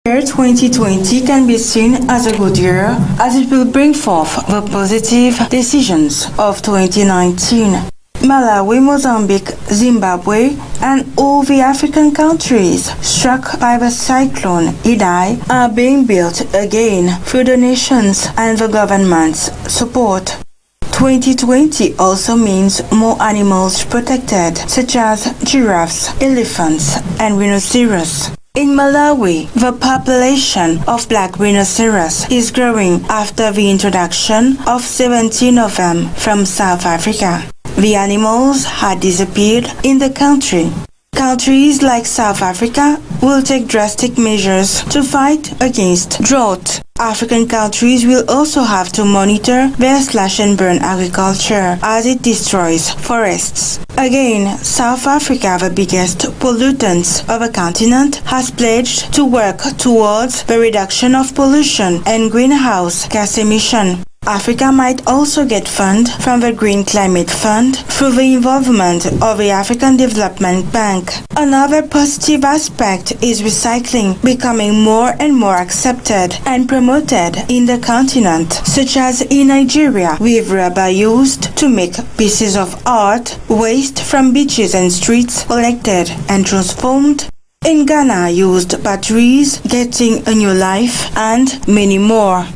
Year 2020 can be seen as a good year as it will bring forth the positive decisions of 2019. Malawi, Mozambique, Zimbabwe, and all the African countries struck by the cyclone Idai are being built again through donations and the government's support. 2020 also means more animals protected, such as giraffes, elephants, and rhinoceros. In Malawi, the population of black rhinoceros is growing after the introduction of 17 of them from South Africa. The animals had disappeared in the country. Countries like South Africa will take drastic measures to fight against drought. African countries will also have to monitor their slash-and-burn agriculture as it destroys forests. Again, South Africa, the biggest pollutant of the continent, has pledged to work towards the reduction of pollution and greenhouse gas emission. Africa might also get funds from the Green Climate Fund through the involvement of the African Development Bank. Another positive aspect is recycling becoming more and more accepted and promoted in the continent, such as in Nigeria, with rubber used to make pieces of art, waste from beaches and streets collected and transformed. In Ghana, used batteries getting a new life, and many more.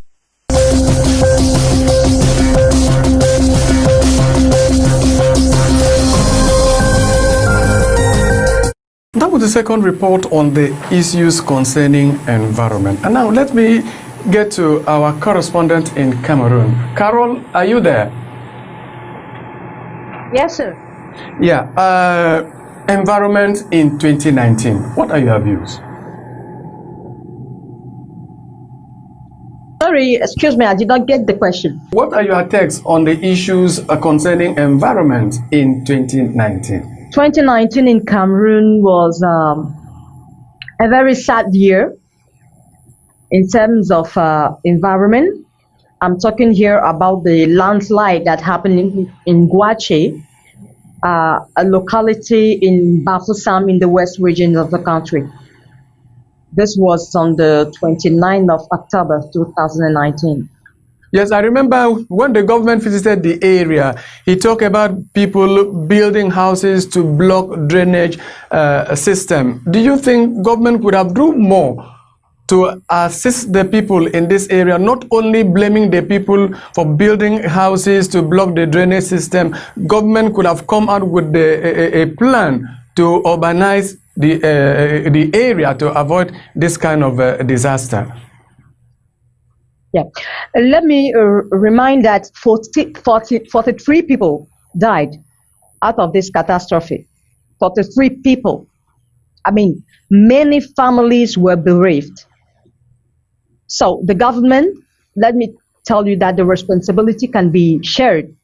That was the second report on the issues concerning environment. And now let me get to our correspondent in Cameroon. Carol, are you there? Yes, sir. Yeah. Environment in 2019. What are your views? Sorry, excuse me, I did not get the question. What are your takes on the issues concerning environment in 2019? 2019 in Cameroon was a very sad year in terms of environment. I'm talking here about the landslide that happened in Guache, a locality in Bafoussam in the west region of the country. This was on the 29th of October 2019. Yes, I remember when the government visited the area, he talked about people building houses to block drainage system. Do you think government could have done more to assist the people in this area, not only blaming the people for building houses to block the drainage system? Government could have come out with a plan to urbanize the area to avoid this kind of disaster. Yeah, let me remind that 43 people died out of this catastrophe. 43 people. I mean, many families were bereaved. So the government, let me tell you that the responsibility can be shared.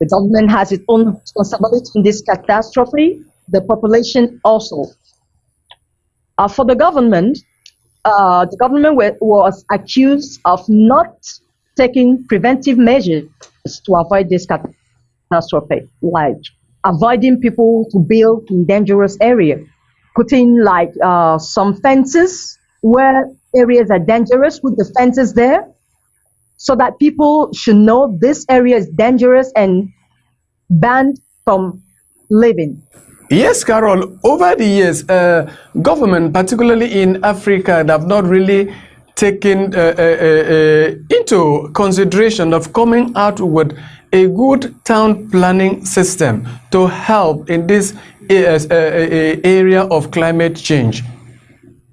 The government has its own responsibility in this catastrophe, the population also. For the government was accused of not taking preventive measures to avoid this catastrophe, like avoiding people to build in dangerous areas, putting like some fences where areas are dangerous, with the fences there, so that people should know this area is dangerous and banned from living. Yes, Carol, over the years, government, particularly in Africa, have not really taken into consideration of coming out with a good town planning system to help in this area of climate change.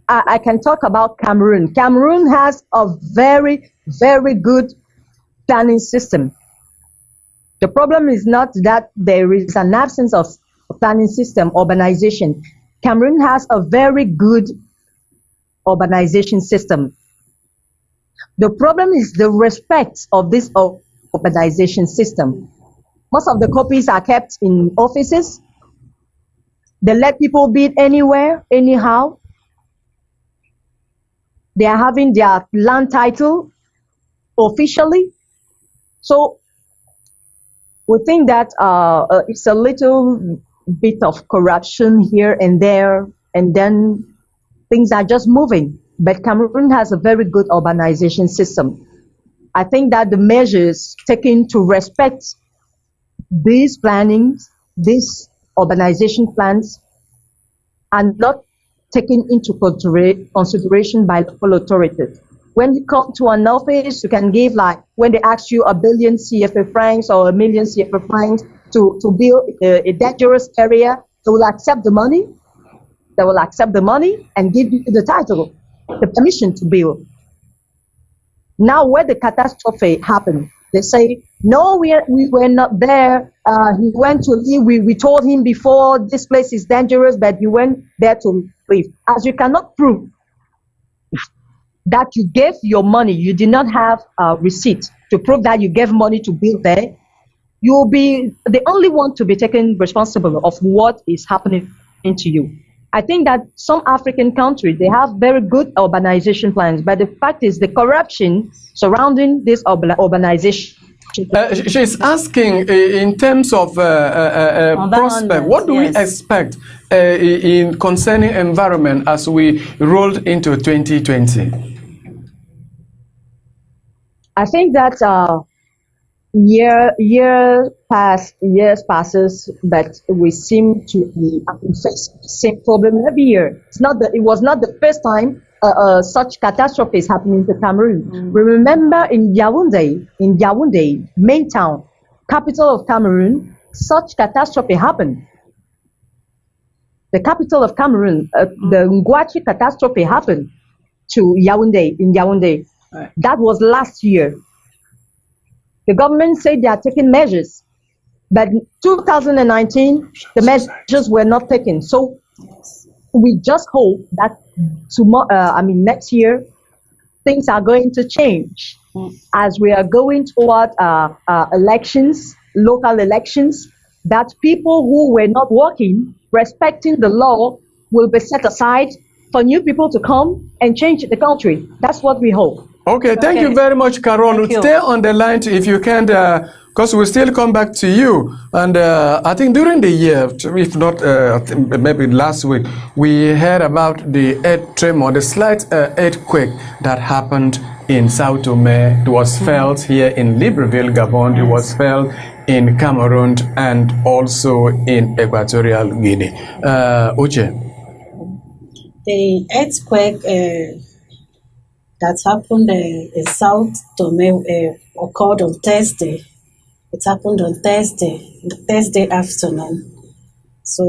I can talk about Cameroon. Cameroon has a very, very good planning system. The problem is not that there is an absence of planning system, urbanization. Cameroon has a very good urbanization system. The problem is the respect of this urbanization system. Most of the copies are kept in offices. They let people build anywhere, anyhow. They are having their land title officially. So we think that it's a little bit of corruption here and there, and then things are just moving. but Cameroon has a very good urbanization system. I think that the measures taken to respect these plannings, these urbanization plans, are not taken into consideration by local authorities. When you come to an office, you can give, like, when they ask you 1 billion CFA francs or 1 million CFA francs to build a dangerous area, they will accept the money. They will accept the money and give you the title, the permission to build. Now, where the catastrophe happened, they say, no, we were not there. He went to leave. We told him before, this place is dangerous, but he went there to leave. As you cannot prove that you gave your money, you did not have a receipt to prove that you gave money to build there, you will be the only one to be taken responsible of what is happening to you. I think that some African countries, they have very good urbanization plans, but the fact is the corruption surrounding this urbanization. She's asking in terms of prospect, what do we expect in concerning environment as we rolled into 2020? I think that years passes, but we seem to be facing the same problem every year. It was not the first time such catastrophes happening to Cameroon. We remember in Yaoundé, main town, capital of Cameroon, such catastrophe happened. The capital of Cameroon, the Ngwachi catastrophe happened to Yaoundé. Right. That was last year. The government said they are taking measures, but in 2019, the measures were not taken. So we just hope that next year, things are going to change as we are going toward elections, local elections, that people who were not working, respecting the law, will be set aside for new people to come and change the country. That's what we hope. Okay, thank you very much, Carol. Stay on the line if you can, because we'll still come back to you. And I think during the year, if not maybe last week, we heard about the earth tremor, the slight earthquake that happened in Sao Tome. It was felt here in Libreville, Gabon. It was felt in Cameroon and also in Equatorial Guinea. Uche. The earthquake that happened in South Tome occurred on Thursday. It happened on Thursday afternoon. So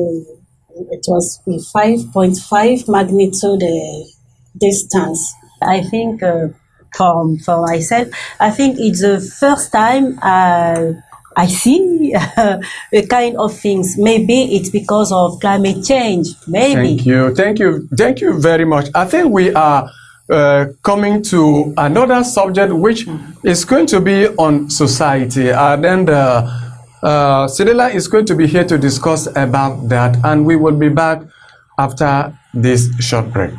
it was a 5.5 magnitude distance. I think for myself, I think it's the first time I see a kind of things. Maybe it's because of climate change. Maybe. Thank you very much. I think we are coming to another subject which is going to be on society, and then Cedella is going to be here to discuss about that, and we will be back after this short break.